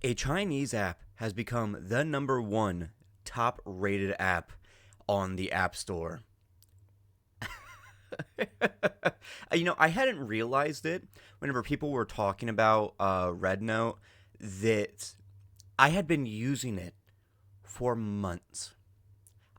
A Chinese app has become the number one top rated app on the App Store. I hadn't realized it whenever people were talking about Red Note that I had been using it for months.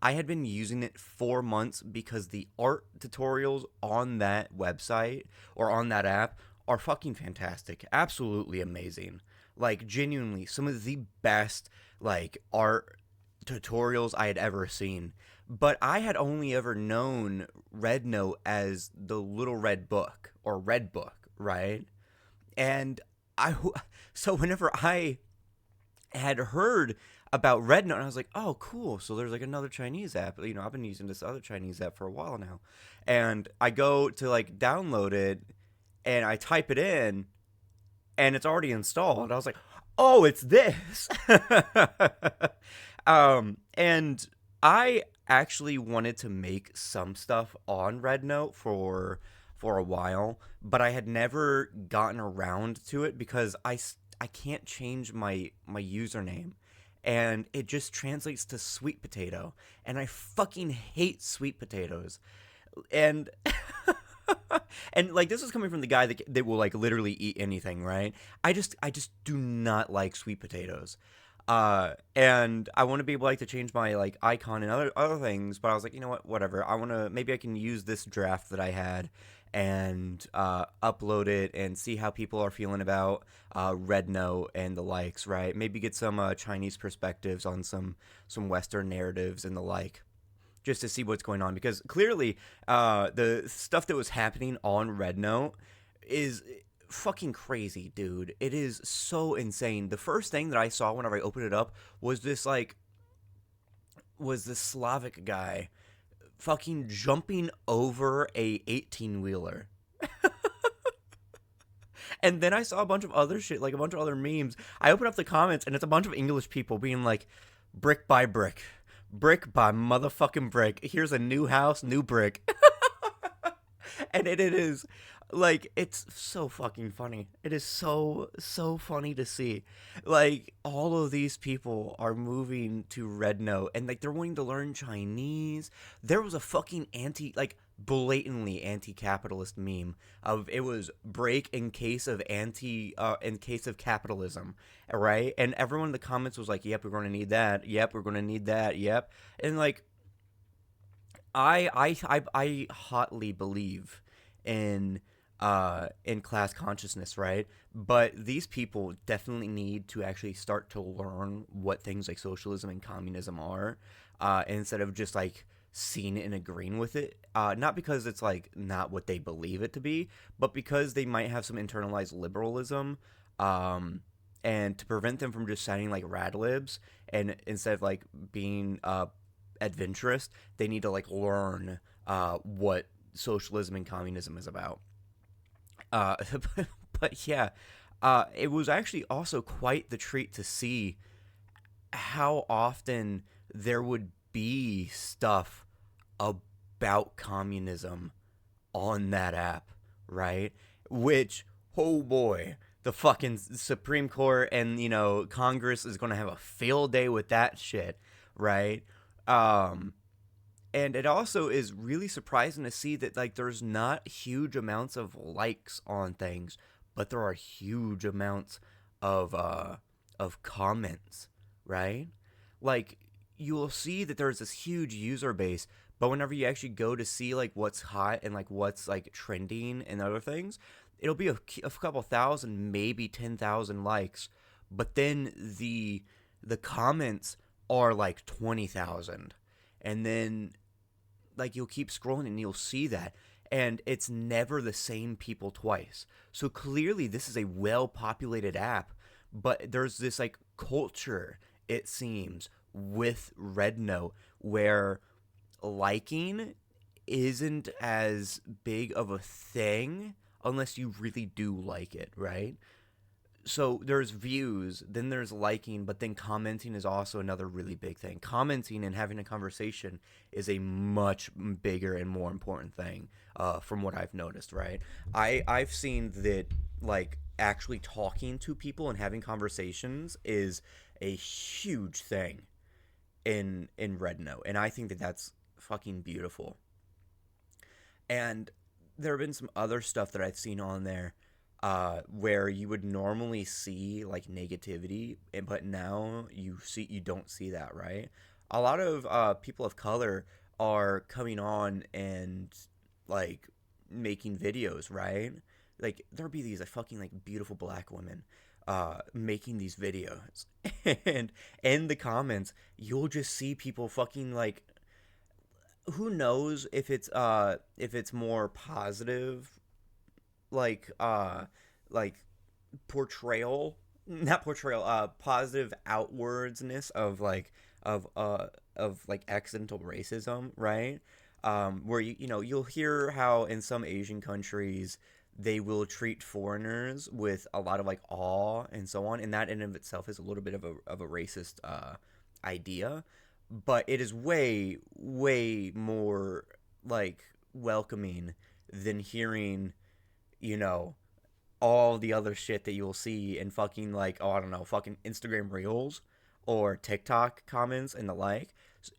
I had been using it for months because the art tutorials on that website or on that app are fucking fantastic. Absolutely amazing. Like, genuinely, some of the best, like, art tutorials I had ever seen. But I had only ever known Red Note as the Little Red Book or Red Book, right? And I, so whenever I had heard about Red Note, and I was like, oh, cool. So there's like another Chinese app. I've been using this other Chinese app for a while now. And I go to like download it and I type it in and it's already installed. I was like, oh, it's this. And I actually wanted to make some stuff on Red Note for a while, but I had never gotten around to it because I can't change my username, and it just translates to sweet potato, and I fucking hate sweet potatoes, and and like this is coming from the guy that will like literally eat anything, right? I just do not like sweet potatoes. And I want to be able like to change my like icon and other things, but I was like, you know what, whatever. I want to maybe I can use this draft that I had and upload it and see how people are feeling about Red Note and the likes, right? Maybe get some Chinese perspectives on some Western narratives and the like, just to see what's going on because clearly the stuff that was happening on Red Note is fucking crazy, dude. It is so insane. The first thing that I saw whenever I opened it up was this Slavic guy fucking jumping over a 18-wheeler. And then I saw a bunch of other shit, like a bunch of other memes. I opened up the comments and it's a bunch of English people being like, brick by brick. Brick by motherfucking brick. Here's a new house, new brick. And it is like it's so fucking funny. It is so funny to see. Like all of these people are moving to Red Note and like they're wanting to learn Chinese. There was a fucking blatantly anti-capitalist meme of it was break in case of capitalism, right? And everyone in the comments was like, "Yep, we're going to need that. Yep, we're going to need that. Yep." And like I hotly believe in class consciousness, right? But these people definitely need to actually start to learn what things like socialism and communism are, instead of just like seeing it and agreeing with it. Not because it's like not what they believe it to be, but because they might have some internalized liberalism, and to prevent them from just sounding like rad libs, and instead of like being adventurous, they need to like learn what socialism and communism is about. Uh, but yeah, it was actually also quite the treat to see how often there would be stuff about communism on that app, right? Which, oh boy, the fucking Supreme Court and, Congress is going to have a field day with that shit, right? Um, and it also is really surprising to see that like there's not huge amounts of likes on things, but there are huge amounts of comments, right? Like you will see that there's this huge user base, but whenever you actually go to see like what's hot and like what's like trending and other things, it'll be a couple thousand, maybe 10,000 likes, but then the comments are like 20,000. And then like you'll keep scrolling and you'll see that, and it's never the same people twice. So clearly this is a well populated app, but there's this like culture, it seems, with Red Note where liking isn't as big of a thing unless you really do like it, right? So there's views, then there's liking, but then commenting is also another really big thing. Commenting and having a conversation is a much bigger and more important thing, from what I've noticed, right? I've seen that like actually talking to people and having conversations is a huge thing in Red Note, and I think that that's fucking beautiful. And there have been some other stuff that I've seen on there where you would normally see like negativity, but now you don't see that, right? A lot of people of color are coming on and like making videos, right? Like there'll be these like fucking like beautiful black women making these videos, and in the comments you'll just see people fucking like, who knows if it's more positive, like like portrayal, not portrayal, positive outwardsness of like accidental racism, right? Where you know you'll hear how in some Asian countries they will treat foreigners with a lot of like awe and so on, and that in and of itself is a little bit of a racist idea, but it is way more like welcoming than hearing, you know, all the other shit that you'll see in fucking like, oh, I don't know, fucking Instagram reels or TikTok comments and the like.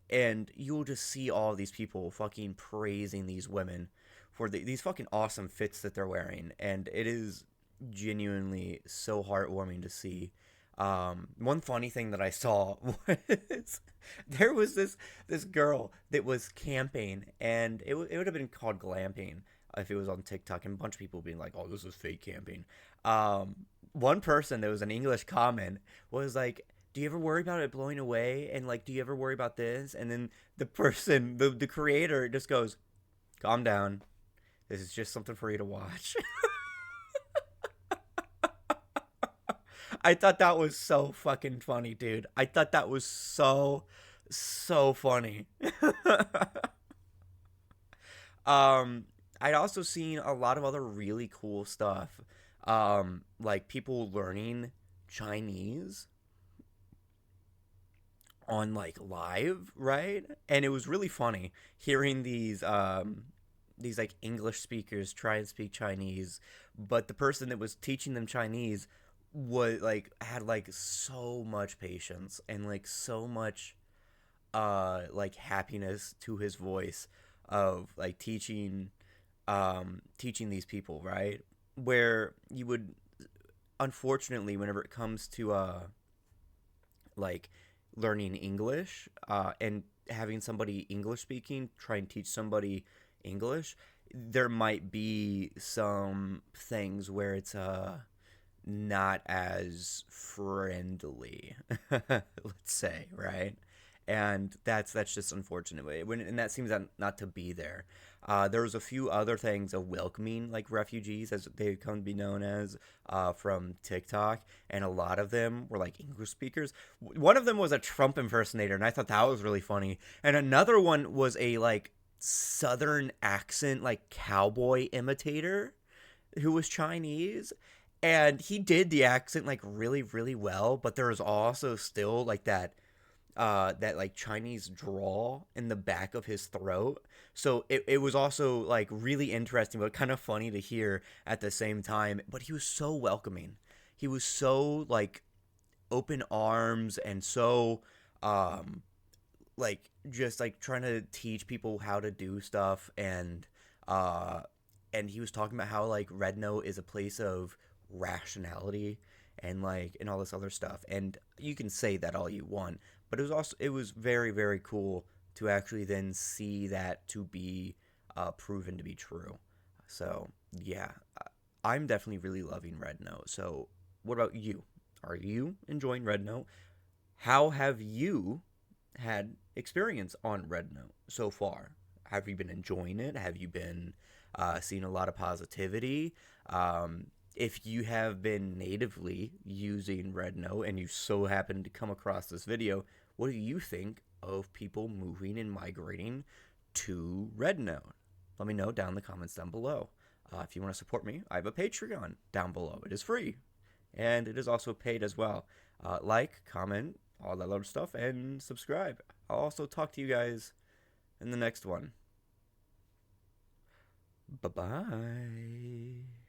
And you'll just see all these people fucking praising these women for these fucking awesome fits that they're wearing, and it is genuinely so heartwarming to see. One funny thing that I saw was there was this girl that was camping, and it would have been called glamping if it was on TikTok, and a bunch of people being like, "Oh, this is fake camping." One person that was an English comment was like, "Do you ever worry about it blowing away?" And like, "Do you ever worry about this?" And then the person, the creator, just goes, "Calm down. This is just something for you to watch." I thought that was so fucking funny, dude. I thought that was so funny. um, I'd also seen a lot of other really cool stuff. Like people learning Chinese on like live, right? And it was really funny hearing these like English speakers try and speak Chinese, but the person that was teaching them Chinese was like had like so much patience and like so much like happiness to his voice of like teaching these people, right? Where you would, unfortunately, whenever it comes to like learning English and having somebody English speaking try and teach somebody English, there might be some things where it's not as friendly, let's say, right? And that's just unfortunate. And that seems not to be there. There was a few other things of welcoming like refugees, as they come to be known as, from TikTok, and a lot of them were like English speakers. One of them was a Trump impersonator, and I thought that was really funny. And another one was a like Southern accent like cowboy imitator who was Chinese, and he did the accent like really well, but there was also still like that like Chinese drawl in the back of his throat. So it was also like really interesting but kind of funny to hear at the same time. But he was so welcoming. He was so like open arms and so like just like trying to teach people how to do stuff, uh and he was talking about how like Red Note is a place of rationality and like and all this other stuff. And you can say that all you want, but it was very cool to actually then see that to be proven to be true. So yeah, I'm definitely really loving Red Note. So what about you? Are you enjoying Red Note? How have you had experience on Red Note so far? Have you been enjoying it? Have you been seeing a lot of positivity? If you have been natively using Red Note and you so happen to come across this video, what do you think of people moving and migrating to Red Note? Let me know down in the comments down below. If you want to support me, I have a Patreon down below. It is free, and it is also paid as well. Like, comment, all that other stuff, and subscribe. I'll also talk to you guys in the next one. Bye-bye.